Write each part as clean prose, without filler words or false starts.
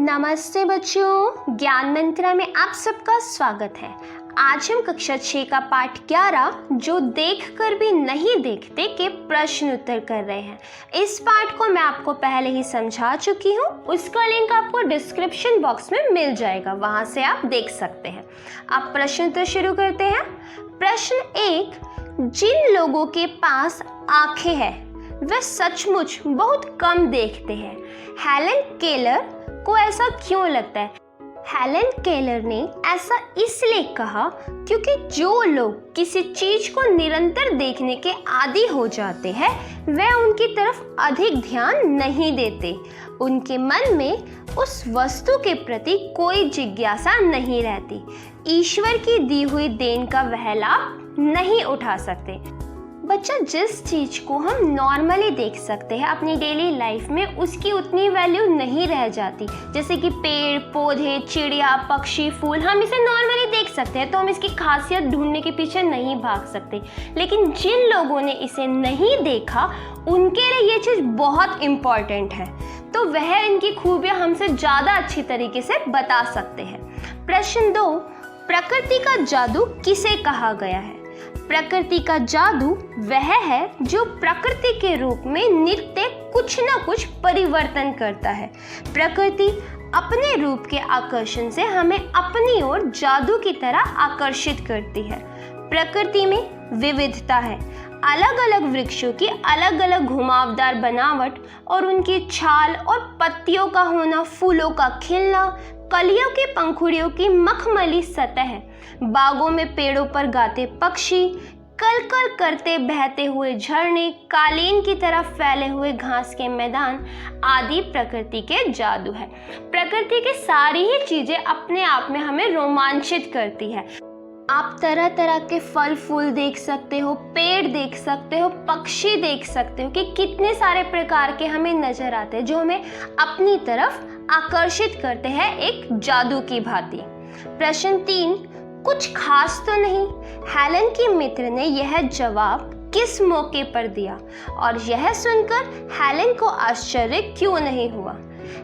नमस्ते बच्चों, ज्ञान मंत्रा में आप सबका स्वागत है। आज हम कक्षा 6 का पाठ 11 जो देखकर भी नहीं देखते के प्रश्न उत्तर कर रहे हैं। इस पाठ को मैं आपको पहले ही समझा चुकी हूँ, उसका लिंक आपको डिस्क्रिप्शन बॉक्स में मिल जाएगा, वहां से आप देख सकते हैं। अब प्रश्न उत्तर शुरू करते हैं। प्रश्न 1, जिन लोगों के पास आंखें हैं वे सचमुच बहुत कम देखते हैं। हेलन केलर को ऐसा क्यों लगता है? हेलन केलर ने ऐसा इसलिए कहा क्योंकि जो लोग किसी चीज को निरंतर देखने के आदी हो जाते हैं वे उनकी तरफ अधिक ध्यान नहीं देते। उनके मन में उस वस्तु के प्रति कोई जिज्ञासा नहीं रहती। ईश्वर की दी हुई देन का वह लाभ नहीं उठा सकते। बच्चा, जिस चीज को हम नॉर्मली देख सकते हैं अपनी डेली लाइफ में, उसकी उतनी वैल्यू नहीं रह जाती। जैसे कि पेड़ पौधे, चिड़िया, पक्षी, फूल, हम इसे नॉर्मली देख सकते हैं तो हम इसकी खासियत ढूंढने के पीछे नहीं भाग सकते। लेकिन जिन लोगों ने इसे नहीं देखा उनके लिए ये चीज बहुत इम्पॉर्टेंट है, तो वह इनकी खूबियां हमसे ज़्यादा अच्छी तरीके से बता सकते हैं। प्रश्न 2, प्रकृति का जादू किसे कहा गया है? प्रकृति का जादू वह है जो प्रकृति के रूप में नित्य कुछ न कुछ परिवर्तन करता है। प्रकृति अपने रूप के आकर्षण से हमें अपनी ओर जादू की तरह आकर्षित करती है। प्रकृति में विविधता है, अलग अलग वृक्षों की अलग अलग घुमावदार बनावट और उनकी छाल और पत्तियों का होना, फूलों का खिलना, कलियों की पंखुड़ियों की मखमली सतह, बागों में पेड़ों पर गाते पक्षी, कल कल करते बहते हुए झरने, कालीन की तरफ फैले हुए घास के मैदान आदि प्रकृति के जादू है। प्रकृति की सारी ही चीजें अपने आप में हमें रोमांचित करती है। आप तरह तरह के फल फूल देख सकते हो, पेड़ देख सकते हो, पक्षी देख सकते हो कि कितने सारे प्रकार के हमें नजर आते हैं जो हमें अपनी तरफ आकर्षित करते हैं एक जादू की भांति। प्रश्न 3, कुछ खास तो नहीं? हेलन की मित्र ने यह जवाब किस मौके पर दिया और यह सुनकर हेलन को आश्चर्य क्यों नहीं हुआ?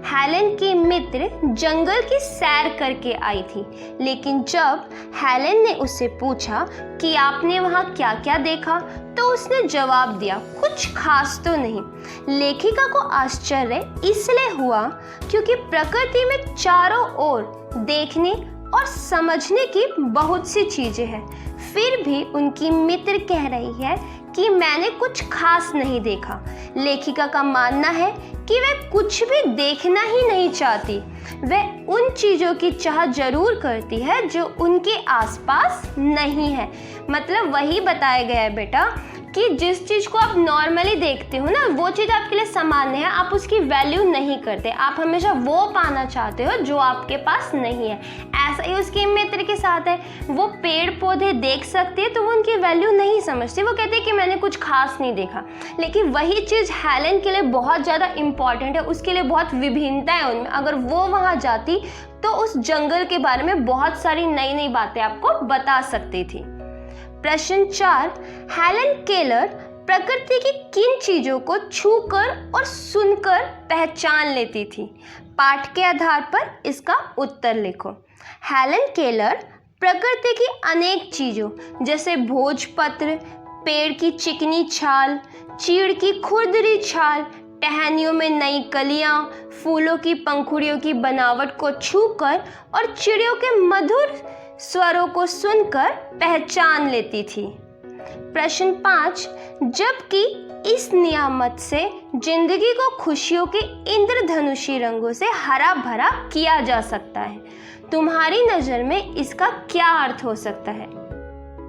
हेलन की मित्र जंगल की सैर करके आई थी, लेकिन जब हेलन ने उससे पूछा कि आपने वहाँ क्या क्या देखा तो उसने जवाब दिया, कुछ खास तो नहीं। लेखिका को आश्चर्य इसलिए हुआ क्योंकि प्रकृति में चारों ओर देखने और समझने की बहुत सी चीजें हैं, फिर भी उनकी मित्र कह रही है कि मैंने कुछ खास नहीं देखा। लेखिका का मानना है कि वह कुछ भी देखना ही नहीं चाहती, वह उन चीज़ों की चाह जरूर करती है जो उनके आसपास नहीं है। मतलब वही बताया गया है बेटा कि जिस चीज़ को आप नॉर्मली देखते हो ना, वो चीज़ आपके लिए सामान्य है, आप उसकी वैल्यू नहीं करते, आप हमेशा वो पाना चाहते हो जो आपके पास नहीं है। ऐसा ही उसके मित्र के साथ है, वो पेड़ पौधे देख सकते हैं तो वो उनकी वैल्यू नहीं समझते, वो कहते हैं कि मैंने कुछ खास नहीं देखा। लेकिन वही चीज़ हेलन के लिए बहुत ज़्यादा इम्पॉर्टेंट है, उसके लिए बहुत विभिन्नता है उनमें। अगर वो वहाँ जाती तो उस जंगल के बारे में बहुत सारी नई नई बातें आपको बता सकती थी। प्रश्न 4, हेलन केलर प्रकृति की किन चीजों को छूकर और सुनकर पहचान लेती थी? पाठ के आधार पर इसका उत्तर लिखो। हेलन केलर प्रकृति की अनेक चीजों जैसे भोजपत्र, पेड़ की चिकनी छाल, चीड़ की खुरदरी छाल, टहनियों में नई कलियां, फूलों की पंखुड़ियों की बनावट को छूकर और चिड़ियों के मधुर स्वरों को सुनकर पहचान लेती थी। प्रश्न 5, जबकि इस नियामत से जिंदगी को खुशियों के इंद्रधनुषी रंगों से हरा भरा किया जा सकता है, तुम्हारी नजर में इसका क्या अर्थ हो सकता है?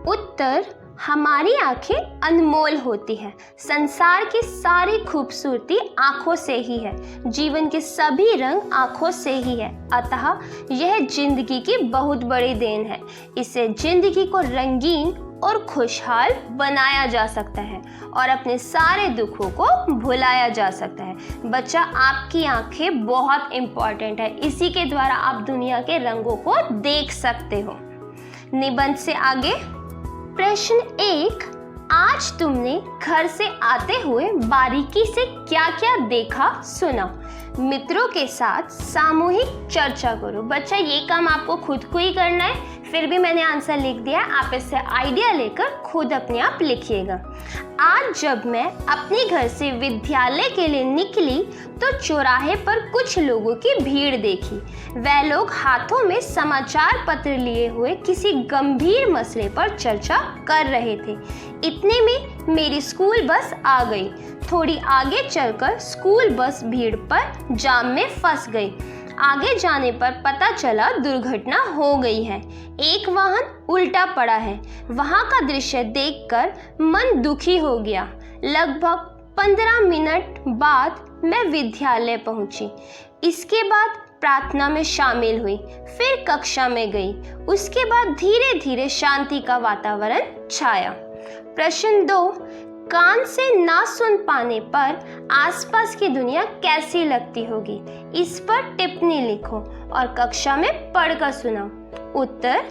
उत्तर, हमारी आंखें अनमोल होती हैं। संसार की सारी खूबसूरती आंखों से ही है, जीवन के सभी रंग आंखों से ही है। अतः यह जिंदगी की बहुत बड़ी देन है। इससे जिंदगी को रंगीन और खुशहाल बनाया जा सकता है और अपने सारे दुखों को भुलाया जा सकता है। बच्चा, आपकी आंखें बहुत इम्पॉर्टेंट है, इसी के द्वारा आप दुनिया के रंगों को देख सकते हो। निबंध से आगे प्रश्न 1, आज तुमने घर से आते हुए बारीकी से क्या क्या देखा सुना? मित्रों के साथ सामूहिक चर्चा करो। बच्चा ये काम आपको खुद को ही करना है, फिर भी मैंने आंसर लिख दिया है, आप इससे आइडिया लेकर खुद अपने आप लिखिएगा। आज जब मैं अपने घर से विद्यालय के लिए निकली तो चौराहे पर कुछ लोगों की भीड़ देखी। वह लोग हाथों में समाचार पत्र लिए हुए किसी गंभीर मसले पर चर्चा कर रहे थे। इतने में मेरी स्कूल बस आ गई। थोड़ी आगे चलकर स्कूल बस भीड़ पर जाम में फंस गई। आगे जाने पर पता चला दुर्घटना हो गई है। एक वाहन उल्टा पड़ा है। वहां का दृश्य देखकर मन दुखी हो गया। लगभग 15 मिनट बाद मैं विद्यालय पहुंची। इसके बाद प्रार्थना में शामिल हुई, फिर कक्षा में गई। उसके बाद धीरे धीरे शांति का वातावरण छाया। प्रश्न 2, कान से ना सुन पाने पर आसपास की दुनिया कैसी लगती होगी? इस पर टिप्पणी लिखो और कक्षा में पढ़कर सुनाओ। उत्तर,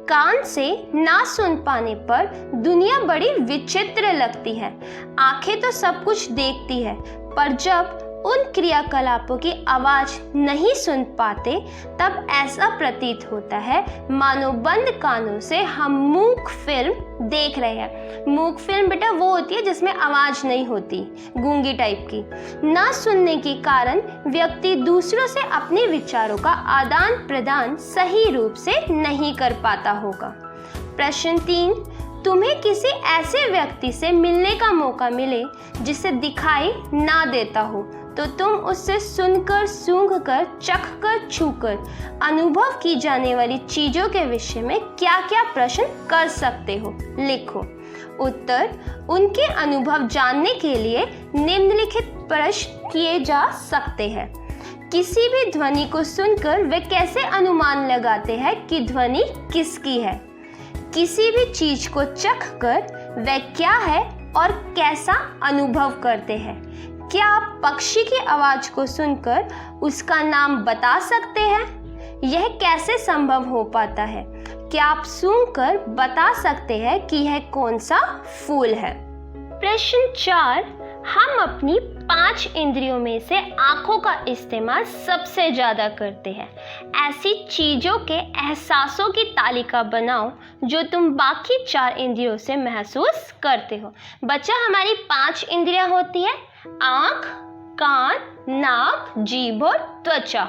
कान से ना सुन पाने पर दुनिया बड़ी विचित्र लगती है। आंखें तो सब कुछ देखती है, पर जब उन क्रियाकलापों की आवाज नहीं सुन पाते तब ऐसा प्रतीत होता है मानो बंद कानों से हम मूक फिल्म देख रहे हैं। मूक फिल्म बेटा वो होती है जिसमें आवाज नहीं होती, गूंगी टाइप की। ना सुनने के कारण व्यक्ति दूसरों से अपने विचारों का आदान प्रदान सही रूप से नहीं कर पाता होगा। प्रश्न 3, तुम्हें किसी ऐसे व्यक्ति से मिलने का मौका मिले जिसे दिखाई ना देता हो तो तुम उससे सुनकर, सूंघकर, चखकर, छूकर अनुभव की जाने वाली चीजों के विषय में क्या क्या प्रश्न कर सकते हो? लिखो। उत्तर, उनके अनुभव जानने के लिए निम्नलिखित प्रश्न किए जा सकते हैं। किसी भी ध्वनि को सुनकर वे कैसे अनुमान लगाते हैं कि ध्वनि किसकी है? किसी भी चीज को चखकर वह क्या है और कैसा अनुभव करते हैं? क्या आप पक्षी की आवाज को सुनकर उसका नाम बता सकते हैं? यह कैसे संभव हो पाता है? क्या आप सूंघकर बता सकते हैं कि यह कौन सा फूल है? प्रश्न 4, हम अपनी 5 इंद्रियों में से आंखों का इस्तेमाल सबसे ज्यादा करते हैं। ऐसी चीजों के एहसासों की तालिका बनाओ जो तुम बाकी 4 इंद्रियों से महसूस करते हो। बच्चा, हमारी 5 इंद्रियां होती है, आंख, कान, नाक, जीभ और त्वचा।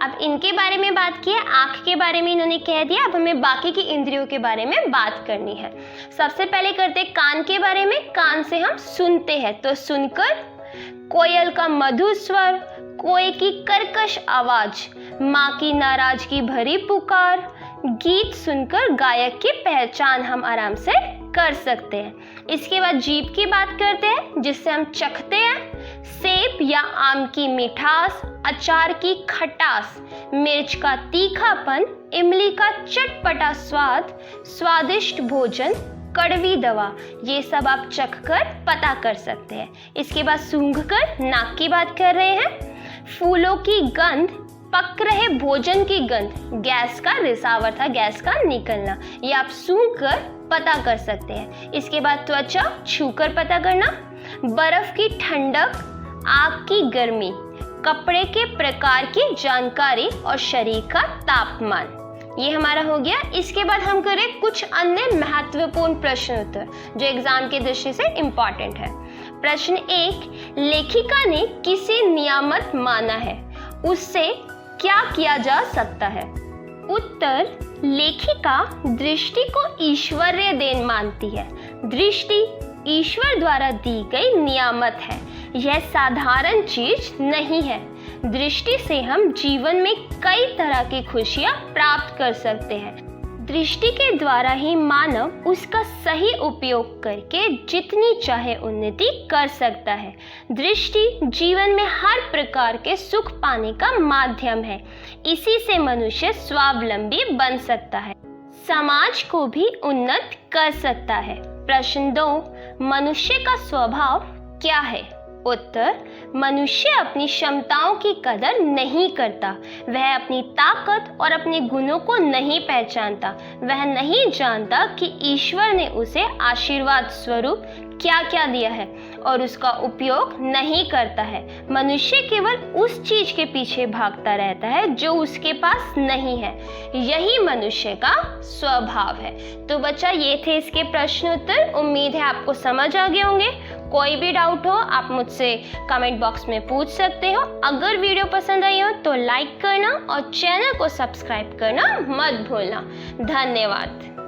अब इनके बारे में बात की है, आंख के बारे में इन्होंने कह दिया। अब हमें बाकी की इंद्रियों के बारे में बात करनी है। सबसे पहले करते हैं कान के बारे में। कान से हम सुनते हैं, तो सुनकर कोयल का मधुर स्वर, कोए की कर्कश आवाज, माँ की नाराजगी भरी पुकार, गीत सुनकर गायक की पहचान हम आराम से कर सकते हैं। इसके बाद जीभ की बात करते हैं, जिससे हम चखते हैं। सेब या आम की मिठास, अचार की खटास, मिर्च का तीखापन, इमली का चटपटा स्वाद, स्वादिष्ट भोजन, कड़वी दवा, ये सब आप चखकर पता कर सकते हैं। इसके बाद सूंघकर नाक की बात कर रहे हैं। फूलों की गंध, पक रहे भोजन की गंध, गैस का रिसावर था, गैस का निकलना, ये आप सूंघकर पता कर सकते हैं। इसके बाद त्वचा, छूकर पता करना। बर्फ की ठंडक, आग की गर्मी, कपड़े के प्रकार की जानकारी और शरीर का तापमान, ये हमारा हो गया। इसके बाद हम करें कुछ अन्य महत्वपूर्ण प्रश्न उत्तर जो एग्जाम के दृष्टि से इम्पोर्टेंट है। प्रश्न 1, लेखिका ने किसी नियामत माना है, उससे क्या किया जा सकता है? उत्तर, लेखिका दृष्टि को ईश्वरीय देन मानती है। दृष्टि ईश्वर द्वारा दी गई नियामत है, यह साधारण चीज नहीं है। दृष्टि से हम जीवन में कई तरह की खुशियां प्राप्त कर सकते हैं। दृष्टि के द्वारा ही मानव उसका सही उपयोग करके जितनी चाहे उन्नति कर सकता है। दृष्टि जीवन में हर प्रकार के सुख पाने का माध्यम है। इसी से मनुष्य स्वावलंबी बन सकता है, समाज को भी उन्नत कर सकता है। प्रश्न 2, मनुष्य का स्वभाव क्या है? उत्तर, मनुष्य अपनी क्षमताओं की कदर नहीं करता। वह अपनी ताकत और अपने गुणों को नहीं पहचानता। वह नहीं जानता कि ईश्वर ने उसे आशीर्वाद स्वरूप क्या क्या दिया है और उसका उपयोग नहीं करता है। मनुष्य केवल उस चीज के पीछे भागता रहता है जो उसके पास नहीं है। यही मनुष्य का स्वभाव है। तो बच्चा, ये थे इसके प्रश्न उत्तर। उम्मीद है आपको समझ आ गए होंगे। कोई भी डाउट हो आप मुझसे कमेंट बॉक्स में पूछ सकते हो। अगर वीडियो पसंद आई हो तो लाइक करना और चैनल को सब्सक्राइब करना मत भूलना। धन्यवाद।